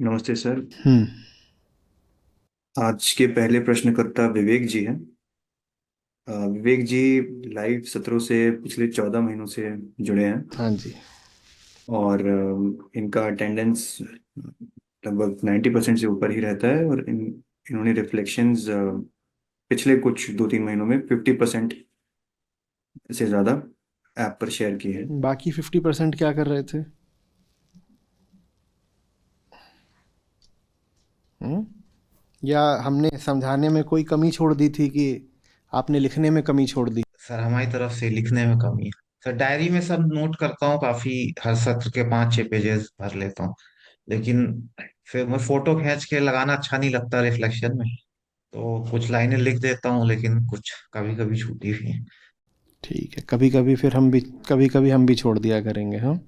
नमस्ते सर। हम्म। आज के पहले प्रश्नकर्ता विवेक जी हैं। विवेक जी लाइव सत्रों से पिछले 14 महीनों से जुड़े हैं। हाँ जी। और इनका अटेंडेंस लगभग 90% से ऊपर ही रहता है। और इन्होंने रिफ्लेक्शंस पिछले कुछ 2-3 महीनों में 50% से ज़्यादा ऐप पर शेयर की है। बाकी 50% क्या कर रहे थे? हम्म? या हमने समझाने में कोई कमी छोड़ दी थी कि आपने लिखने में कमी छोड़ दी? सर हमारी तरफ से लिखने में कमी है। सर डायरी में सब नोट करता हूँ काफी। हर सत्र के 5-6 पेजेस भर लेता हूँ। लेकिन फिर मैं फोटो खींच के लगाना अच्छा नहीं लगता रिफ्लेक्शन में। तो कुछ लाइनें लिख देता हूँ, लेकिन कुछ कभी कभी छूटी भी हैं। ठीक है, कभी कभी फिर हम भी, कभी कभी हम भी छोड़ दिया करेंगे। हाँ,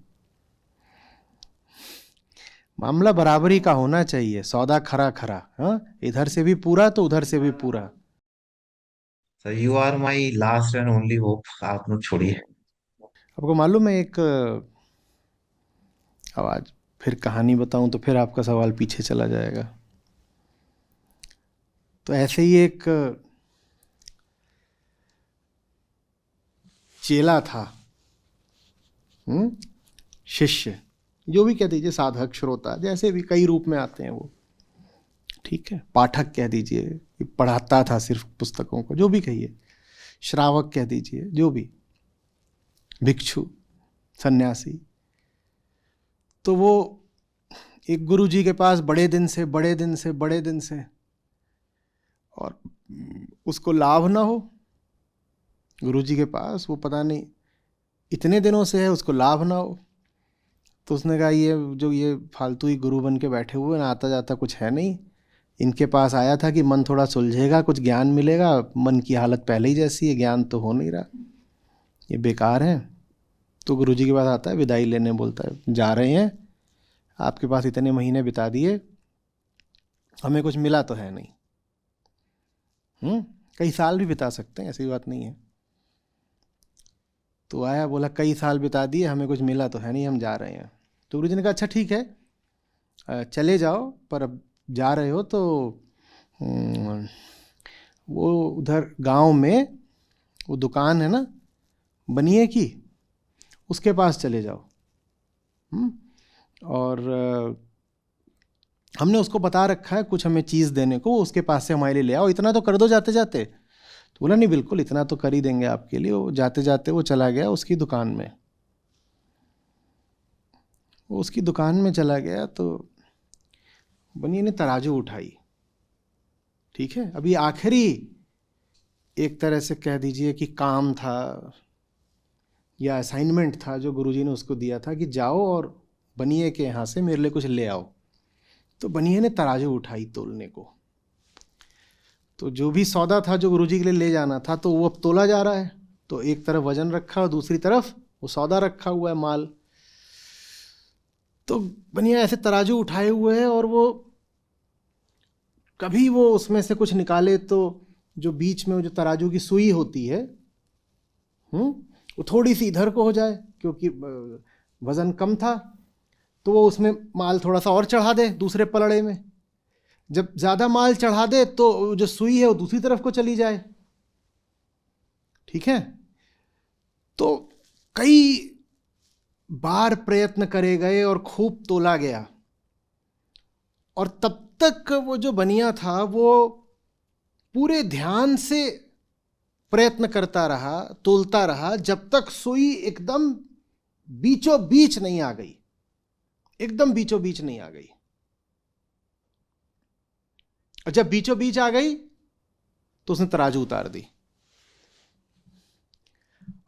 मामला बराबरी का होना चाहिए, सौदा खरा खरा। हाँ, इधर से भी पूरा तो उधर से भी पूरा। Sir you are my last and only hope, आप लोग छोड़िए। आपको मालूम है, एक आवाज, फिर कहानी बताऊं तो फिर आपका सवाल पीछे चला जाएगा। तो ऐसे ही एक चेला था। हम्म? शिष्य, जो भी कह दीजिए, साधक, श्रोता, जैसे भी कई रूप में आते हैं वो। ठीक है, पाठक कह दीजिए कि पढ़ाता था सिर्फ पुस्तकों को, जो भी कहिए, श्रावक कह दीजिए, जो भी, भिक्षु, सन्यासी। तो वो एक गुरु जी के पास बड़े दिन से और उसको लाभ ना हो। गुरु जी के पास वो पता नहीं इतने दिनों से है, उसको लाभ ना हो। तो उसने कहा, ये जो ये फालतू ही गुरु बन के बैठे हुए ना, आता जाता कुछ है नहीं, इनके पास आया था कि मन थोड़ा सुलझेगा, कुछ ज्ञान मिलेगा। मन की हालत पहले ही जैसी है, ज्ञान तो हो नहीं रहा, ये बेकार है। तो गुरु जी के पास आता है, विदाई लेने, बोलता है, जा रहे हैं, आपके पास इतने महीने बिता दिए, हमें कुछ मिला तो है नहीं। हम्म? कई साल भी बिता सकते हैं, ऐसी बात नहीं है। तो आया, बोला, कई साल बिता दिए, हमें कुछ मिला तो है नहीं, हम जा रहे हैं। तो गुरु जी ने कहा, अच्छा ठीक है, चले जाओ, पर अब जा रहे हो तो हम्म, वो उधर गांव में वो दुकान है ना, बनिए की, उसके पास चले जाओ। हम्म? और हमने उसको बता रखा है कुछ हमें चीज़ देने को, उसके पास से हमारे लिए ले आओ, इतना तो कर दो जाते जाते। तो बोला, नहीं बिल्कुल, इतना तो कर ही देंगे आपके लिए। वो जाते जाते वो चला गया उसकी दुकान में। वो उसकी दुकान में चला गया तो बनिए ने तराजू उठाई। ठीक है, अभी आखिरी एक तरह से कह दीजिए कि काम था या असाइनमेंट था जो गुरुजी ने उसको दिया था कि जाओ और बनिए के यहाँ से मेरे लिए कुछ ले आओ। तो बनिए ने तराजू उठाई तोलने को। तो जो भी सौदा था जो गुरुजी के लिए ले जाना था, तो वो अब तोला जा रहा है। तो एक तरफ वजन रखा और दूसरी तरफ वो सौदा रखा हुआ है, माल। तो बनिया ऐसे तराजू उठाए हुए है और वो कभी वो उसमें से कुछ निकाले तो जो बीच में वो जो तराजू की सुई होती है, वो थोड़ी सी इधर को हो जाए, क्योंकि वजन कम था। तो वो उसमें माल थोड़ा सा और चढ़ा दे दूसरे पलड़े में। जब ज़्यादा माल चढ़ा दे तो जो सुई है वो दूसरी तरफ को चली जाए। ठीक है। तो कई बार प्रयत्न करे गए और खूब तोला गया। और तब तक वो जो बनिया था वो पूरे ध्यान से प्रयत्न करता रहा, तोलता रहा, जब तक सुई एकदम बीचों बीच नहीं आ गई। एकदम बीचों बीच नहीं आ गई। और जब बीचों बीच आ गई तो उसने तराजू उतार दी।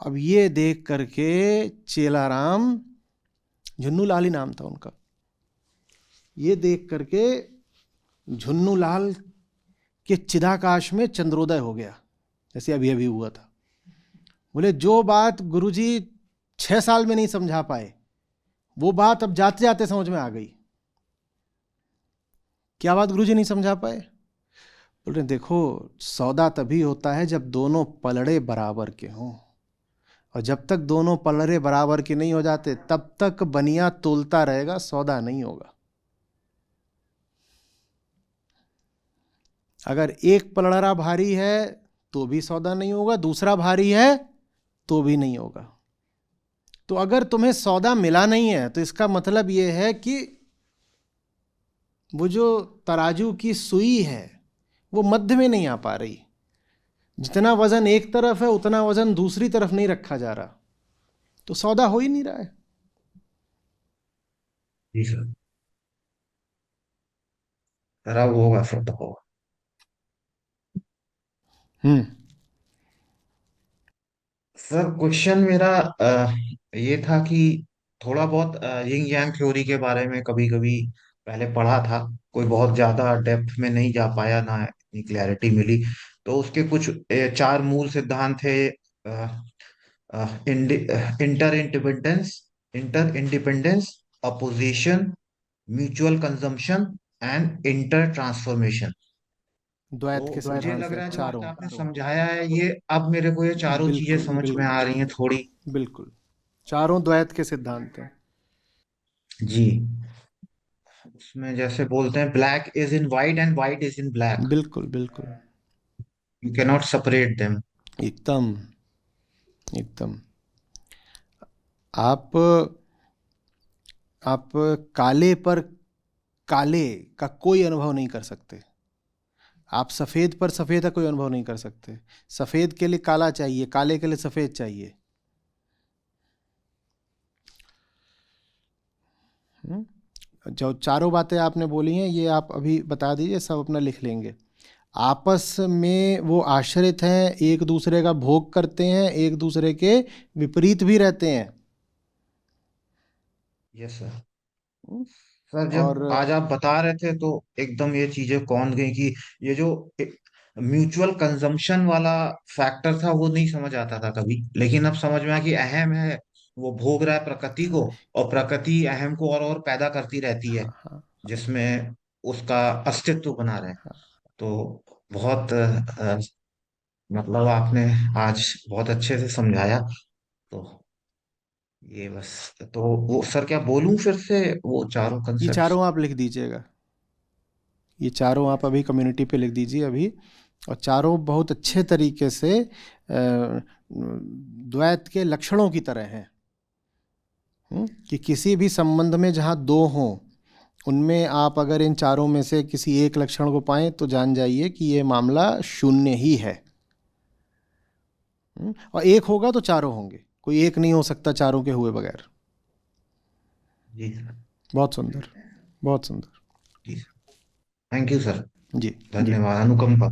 अब ये देख करके चेलाराम, झुन्नू लाल ही नाम था उनका, ये देख करके झुन्नू लाल के चिदाकाश में चंद्रोदय हो गया, जैसे अभी अभी हुआ था। बोले, जो बात गुरुजी 6 साल में नहीं समझा पाए, वो बात अब जाते जाते समझ में आ गई। क्या बात गुरुजी नहीं समझा पाए? बोल रहे, देखो, सौदा तभी होता है जब दोनों पलड़े बराबर के हों, और जब तक दोनों पलड़े बराबर के नहीं हो जाते तब तक बनिया तोलता रहेगा, सौदा नहीं होगा। अगर एक पलड़ा भारी है तो भी सौदा नहीं होगा, दूसरा भारी है तो भी नहीं होगा। तो अगर तुम्हें सौदा मिला नहीं है तो इसका मतलब यह है कि वो जो तराजू की सुई है वो मध्य में नहीं आ पा रही। जितना वजन एक तरफ है उतना वजन दूसरी तरफ नहीं रखा जा रहा, तो सौदा हो ही नहीं रहा है। जी सर, जरा वो होगा फिर तो होगा। हम्म। सर क्वेश्चन मेरा ये था कि थोड़ा बहुत यिंग यांग थ्योरी के बारे में कभी कभी पहले पढ़ा था। कोई बहुत ज्यादा डेप्थ में नहीं जा पाया, ना इतनी क्लैरिटी मिली। तो उसके कुछ चार मूल सिद्धांत थे। Inter independence, inter independence, opposition, mutual consumption and inter transformation. द्वैत के तो मुझे सिद्धांत लग है रहा है जो आज चारों। आपने समझाया है ये, अब मेरे को ये चारों चीजें बिल्कुल समझ में आ बिल्कुल रही हैं थोड़ी। बिल्कुल, चारों द्वैत के सिद्धांत हैं। जी। उसमें जैसे बोलते हैं black is in white and white is in black, बिल्कुल बिल्कुल, you can not separate them. एकदम एकदम। आप आप काले पर काले का कोई अनुभव नहीं कर सकते। आप सफ़ेद पर सफ़ेद का कोई अनुभव नहीं कर सकते। सफ़ेद के लिए काला चाहिए, काले के लिए सफ़ेद चाहिए। हम्म? जो चारों बातें आपने बोली हैं ये आप अभी बता दीजिए, सब अपना लिख लेंगे। आपस में वो आश्रित हैं, एक दूसरे का भोग करते हैं, एक दूसरे के विपरीत भी रहते हैं। Yes sir. हम्म? सर और जब आज आप बता रहे थे तो एकदम ये चीजें कौन गई कि ये जो म्यूचुअल कंजम्पशन वाला फैक्टर था वो नहीं समझ आता था कभी, लेकिन अब समझ में आया कि अहम है, वो भोग रहा है प्रकृति को, और प्रकृति अहम को और पैदा करती रहती है, हाँ हाँ जिसमें उसका अस्तित्व बना रहे। तो बहुत मतलब आपने आज बहुत अच्छे से समझाया। तो ये बस, तो वो सर क्या बोलूं फिर से वो चारों ये कंसेप्ट? चारों आप लिख दीजिएगा, ये चारों आप अभी कम्युनिटी पे लिख दीजिए अभी। और चारों बहुत अच्छे तरीके से द्वैत के लक्षणों की तरह हैं। कि किसी भी संबंध में जहाँ दो हों उनमें आप अगर इन चारों में से किसी एक लक्षण को पाएं तो जान जाइए कि ये मामला शून्य ही है। और एक होगा तो चारों होंगे, कोई एक नहीं हो सकता चारों के हुए बगैर। जी सर। बहुत सुंदर, बहुत सुंदर। जी सर, थैंक यू सर। जी जी। धन्यवाद, अनुकंपा।